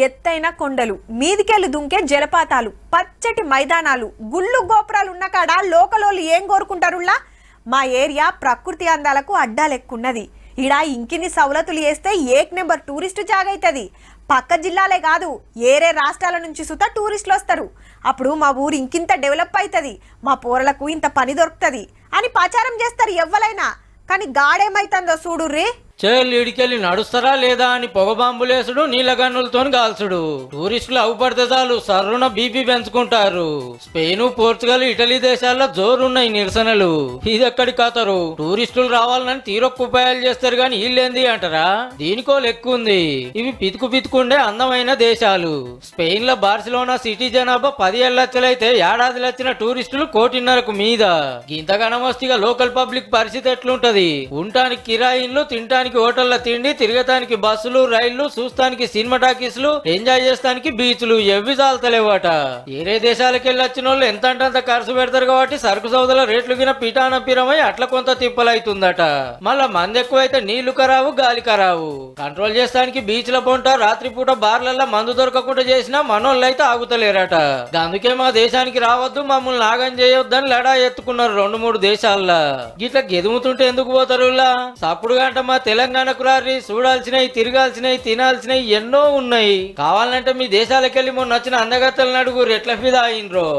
ఎత్తైన కొండలు, మీదికెళ్ళి దుంకే జలపాతాలు, పచ్చటి మైదానాలు, గుళ్ళు గోపురాలు ఉన్న కాడ లోకలోళ్ళు ఏం కోరుకుంటారులా? మా ఏరియా ప్రకృతి అందాలకు అడ్డాలెక్కున్నది. ఈడ ఇంకిన్ని సౌలతులు వేస్తే ఏక్ నెంబర్ టూరిస్టు జాగైతుంది. పక్క జిల్లాలే కాదు, ఏరే రాష్ట్రాల నుంచి సుత టూరిస్టులు వస్తారు. అప్పుడు మా ఊరు ఇంకింత డెవలప్ అవుతుంది, మా పోరలకు ఇంత పని దొరుకుతుంది అని ప్రచారం చేస్తారు ఎవ్వలైనా. కానీ గాడేమైతుందో చూడుర్రీ. చేళ్ళిడికెళ్ళి నడుస్తారా లేదా అని పొగబాంబులేసుడు, నీళ్ళ గన్నులతో కాల్చుడు. టూరిస్టులు అవుపడితే చాలు సర్రున బీపీ పెంచుకుంటారు. స్పెయిన్, పోర్చుగల్, ఇటలీ దేశాల్లో జోరున్నాయి నిరసనలు. ఇదెక్కడి కథరు? టూరిస్టులు రావాలని తీరొక్క ఉపాయాలు చేస్తారు గాని వీళ్ళేంది అంటారా? దీనికో లెక్కుంది. ఇవి పితుకుండే అందమైన దేశాలు. స్పెయిన్ లో బార్సిలోనా సిటీ జనాభా 17 లక్షలైతే ఏడాది వచ్చిన టూరిస్టులు 1.5 మీద. గింతగనం వస్తిగా లోకల్ పబ్లిక్ పరిస్థితి ఎట్లుంటది? ఉండటానికి కిరాయిన్లు, తినటానికి హోటళ్ల తిండి, తిరగటానికి బస్సులు, రైళ్లు, చూస్తానికి సినిమా టాకీస్లు, ఎంజాయ్ చేస్తానికి బీచ్లు ఎవ్వి చాలతలేవట. ఏరే దేశాలకు వెళ్ళి వచ్చిన వాళ్ళు ఎంత అంత ఖర్చు పెడతారు కాబట్టి సరుకు సౌదల రేట్లు గిన పిటాన పిరమై అట్లా కొంత తిప్పలైతుందట. మళ్ళా మంది ఎక్కువైతే నీళ్లు ఖరావు, గాలి ఖరావు. కంట్రోల్ చేస్తానికి బీచ్ల పొంట, రాత్రిపూట బార్లల్లో మందు దొరకకుండా చేసినా మనోళ్ళైతే ఆగుతలేరట. అందుకే మా దేశానికి రావద్దు, మమ్మల్ని నాగం చేయొద్దని లడా ఎత్తుకున్నారు 2-3 దేశాల్లో. గిట్లా గెదుముతుంటే ఎందుకు పోతారు? సప్పుడు గంట మా తెలంగాణకు రారి, చూడాల్సినవి, తిరగాల్సినవి, తినాల్సినవి ఎన్నో ఉన్నాయి. కావాలంటే మీ దేశాలకు వెళ్ళి మొన్న వచ్చిన అందగత్తలను అడుగురు ఎట్లా ఫిదా అయినరో.